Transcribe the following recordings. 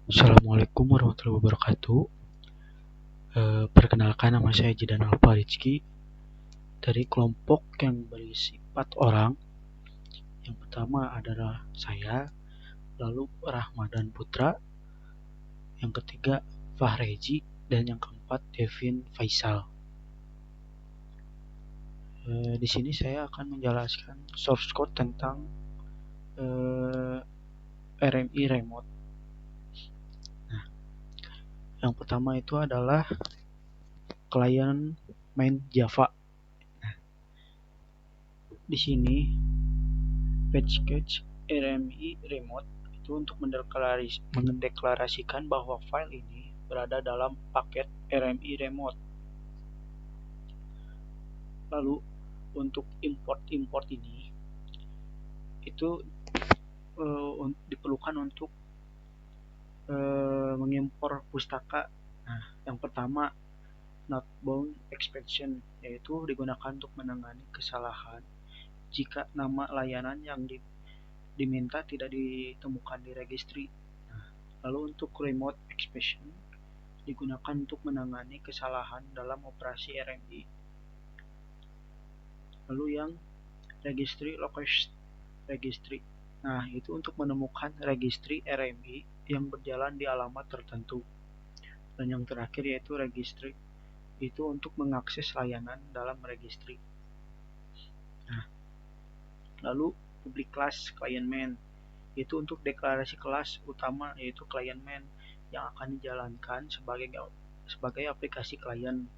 Assalamualaikum warahmatullahi wabarakatuh. Perkenalkan, nama saya Jidan Alfa Rizky dari kelompok yang berisi 4 orang. Yang pertama adalah saya, lalu Rahmadan Putra, yang ketiga Fahreji, dan yang keempat Devin Faisal. Di sini saya akan menjelaskan source code tentang RMI remote. Nah, yang pertama itu adalah client main Java. Di sini package RMI remote itu untuk mendeklarasikan bahwa file ini berada dalam paket RMI remote. Lalu untuk import ini itu diperlukan untuk mengimpor pustaka. Nah, yang pertama not bound expansion, yaitu digunakan untuk menangani kesalahan jika nama layanan yang diminta tidak ditemukan di registry. Nah, lalu untuk remote expansion digunakan untuk menangani kesalahan dalam operasi RMI. Lalu yang registry location registry. Nah, itu untuk menemukan registry RMI yang berjalan di alamat tertentu. Dan yang terakhir yaitu registry, itu untuk mengakses layanan dalam registry. Nah, lalu public class client main, itu untuk deklarasi kelas utama yaitu client main yang akan dijalankan sebagai aplikasi klien.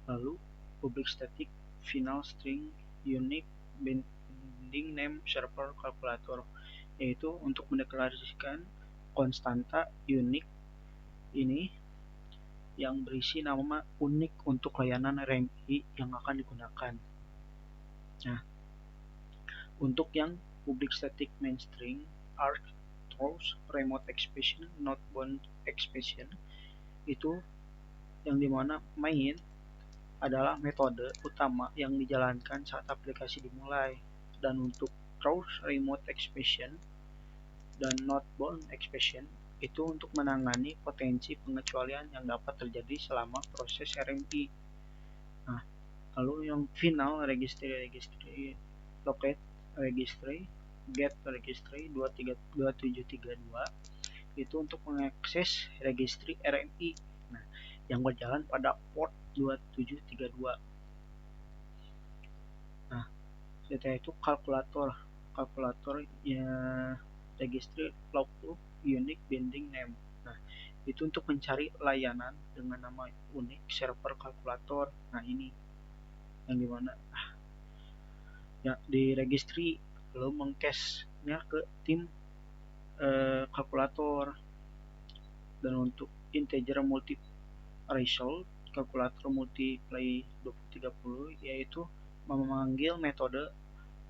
Lalu public static final string unique binding name server calculator, yaitu untuk mendeklarasikan konstanta unik ini yang berisi nama unik untuk layanan RMI yang akan digunakan. Nah, untuk yang public static main string arc throws remote expression not bound expression, itu yang dimana main adalah metode utama yang dijalankan saat aplikasi dimulai, dan untuk throws remote expression dan not bound expression itu untuk menangani potensi pengecualian yang dapat terjadi selama proses RMI. Nah, lalu yang final registry locate registry get registry 2732 itu untuk mengakses registry RMI, nah, yang berjalan pada port 2732. Nah, setelah itu kalkulator ya registry logbook unique binding name. Nah, itu untuk mencari layanan dengan nama unik server kalkulator. Nah, ini yang dimana ya di registry lalu mengcache-nya ke tim kalkulator. Dan untuk integer multiracial kalkulator multiply 2030, yaitu memanggil metode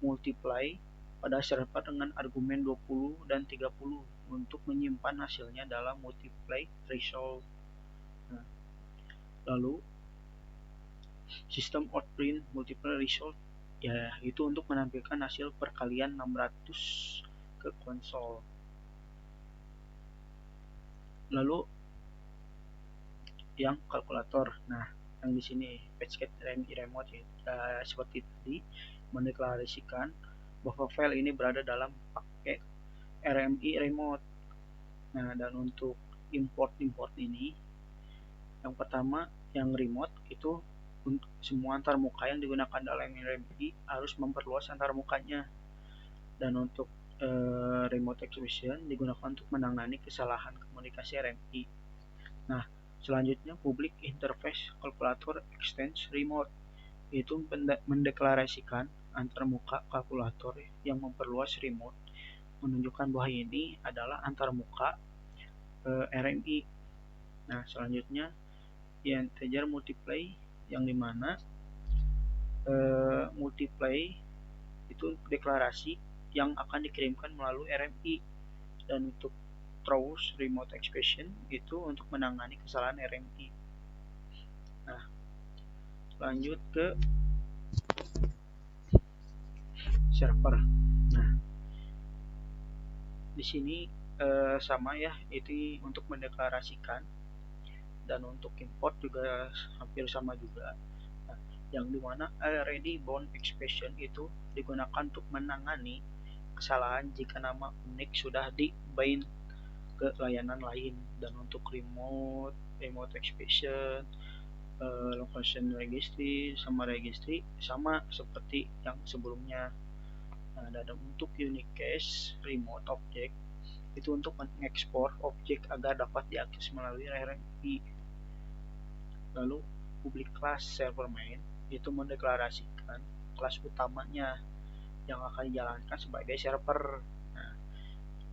multiply pada server dengan argumen 20 dan 30 untuk menyimpan hasilnya dalam multiply result. Nah, lalu sistem outprint multiple result, ya itu untuk menampilkan hasil perkalian 600 ke konsol. Lalu yang kalkulator. Nah, yang di sini package RMI remote ya, seperti tadi mendeklarasikan bahwa file ini berada dalam paket RMI remote. Nah, dan untuk import ini, yang pertama yang remote itu semua antarmuka yang digunakan dalam RMI harus memperluas antarmukanya. Dan untuk remote expression digunakan untuk menangani kesalahan komunikasi RMI. Nah, selanjutnya public interface calculator extends remote, itu mendeklarasikan antarmuka kalkulator yang memperluas remote, menunjukkan bahwa ini adalah antarmuka RMI. Nah, selanjutnya integer multiply, yang dimana multiply itu deklarasi yang akan dikirimkan melalui RMI. Dan untuk throws remote expression itu untuk menangani kesalahan RMI. Nah, lanjut ke server. Nah, di sini sama ya, itu untuk mendeklarasikan, dan untuk import juga hampir sama juga. Nah, yang dimana already bound expression itu digunakan untuk menangani kesalahan jika nama unik sudah di bind ke layanan lain. Dan untuk remote expression, location registry sama seperti yang sebelumnya. Nah, dan untuk unique case remote object itu untuk mengekspor objek agar dapat diakses melalui RMI. Lalu public class server main itu mendeklarasikan kelas utamanya yang akan dijalankan sebagai server. Nah,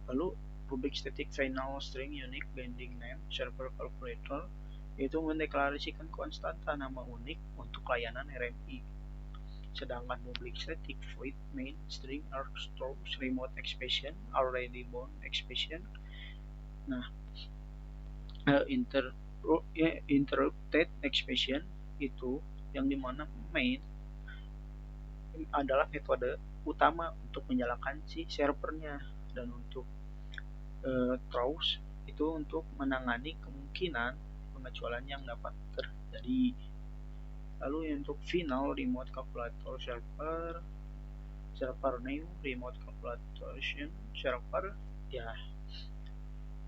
lalu public static final string unique binding name server calculator itu mendeklarasikan konstanta nama unik untuk layanan RMI. Sedangkan public static void main string arg stores remote expression already bound expression. Nah, interrupted expression itu yang dimana main adalah metode utama untuk menyalakan si servernya. Dan untuk throws itu untuk menangani kemungkinan pengecualian yang dapat terjadi. Lalu untuk final remote calculator server new remote calculation server ya,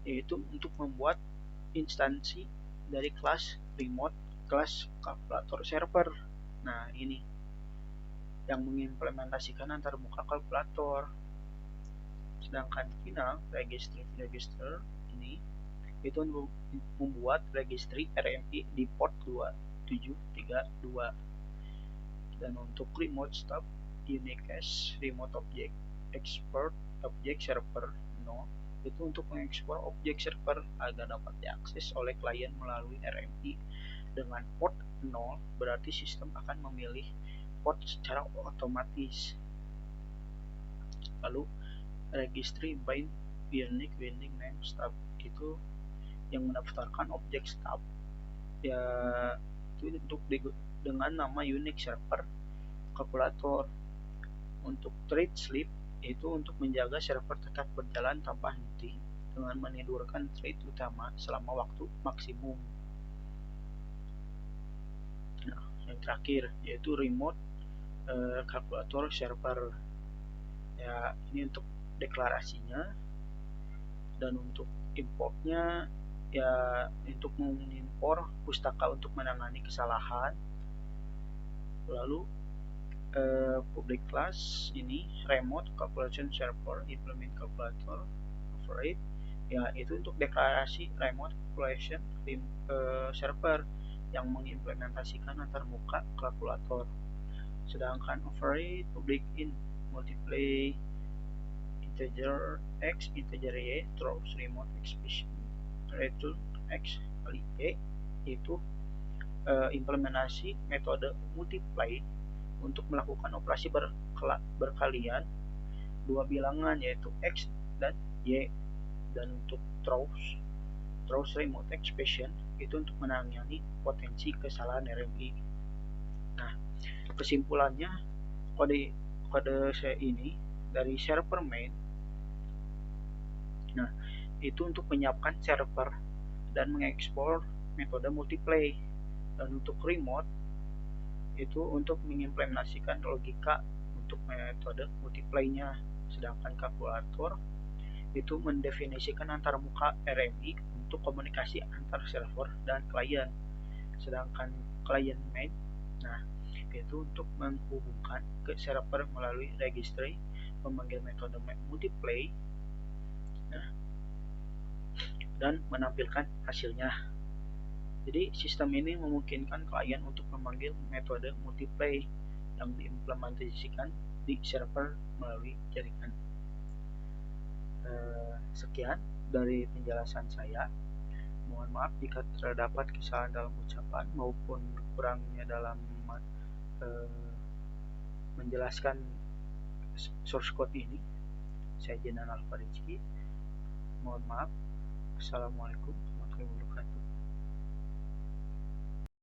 yaitu untuk membuat instansi dari kelas remote kelas kalkulator server. Nah, ini yang mengimplementasikan antarmuka kalkulator. Sedangkan final register ini itu membuat registry RMI di port 2732. Dan untuk remote stop unique as remote object export object server no itu untuk mengekspor objek server agar dapat diakses oleh klien melalui RMI dengan port 0, berarti sistem akan memilih port secara otomatis. Lalu registry bind unique binding name stub itu yang mendaftarkan objek stub ya, itu untuk dengan nama unique server kalkulator. Untuk trade sleep itu untuk menjaga server tetap berjalan tanpa henti dengan menidurkan thread utama selama waktu maksimum. Nah, yang terakhir yaitu remote kalkulator server ya, ini untuk deklarasinya. Dan untuk importnya ya, untuk mengimpor pustaka untuk menangani kesalahan. Lalu public class ini remote calculation server implement calculator override ya, itu untuk deklarasi remote calculation server yang mengimplementasikan antarmuka kalkulator. Sedangkan override public in multiply integer x integer y throws remote expression return x kali y, itu implementasi metode multiply untuk melakukan operasi berkalian dua bilangan yaitu x dan y. Dan untuk throws remote expression itu untuk menangani potensi kesalahan RMI. Nah, kesimpulannya kode saya ini dari server main, nah itu untuk menyiapkan server dan mengekspor metode multiply. Dan untuk remote itu untuk mengimplementasikan logika untuk metode multiply-nya. Sedangkan kalkulator itu mendefinisikan antarmuka RMI untuk komunikasi antar server dan klien. Sedangkan client main, nah itu untuk menghubungkan ke server melalui registry, memanggil metode multiply, nah, dan menampilkan hasilnya. Jadi sistem ini memungkinkan klien untuk memanggil metode multiply yang diimplementasikan di server melalui jaringan. Sekian dari penjelasan saya. Mohon maaf jika terdapat kesalahan dalam ucapan maupun kurangnya dalam menjelaskan source code ini. Saya Jenan Alfarizki. Mohon maaf. Assalamualaikum warahmatullahi wabarakatuh.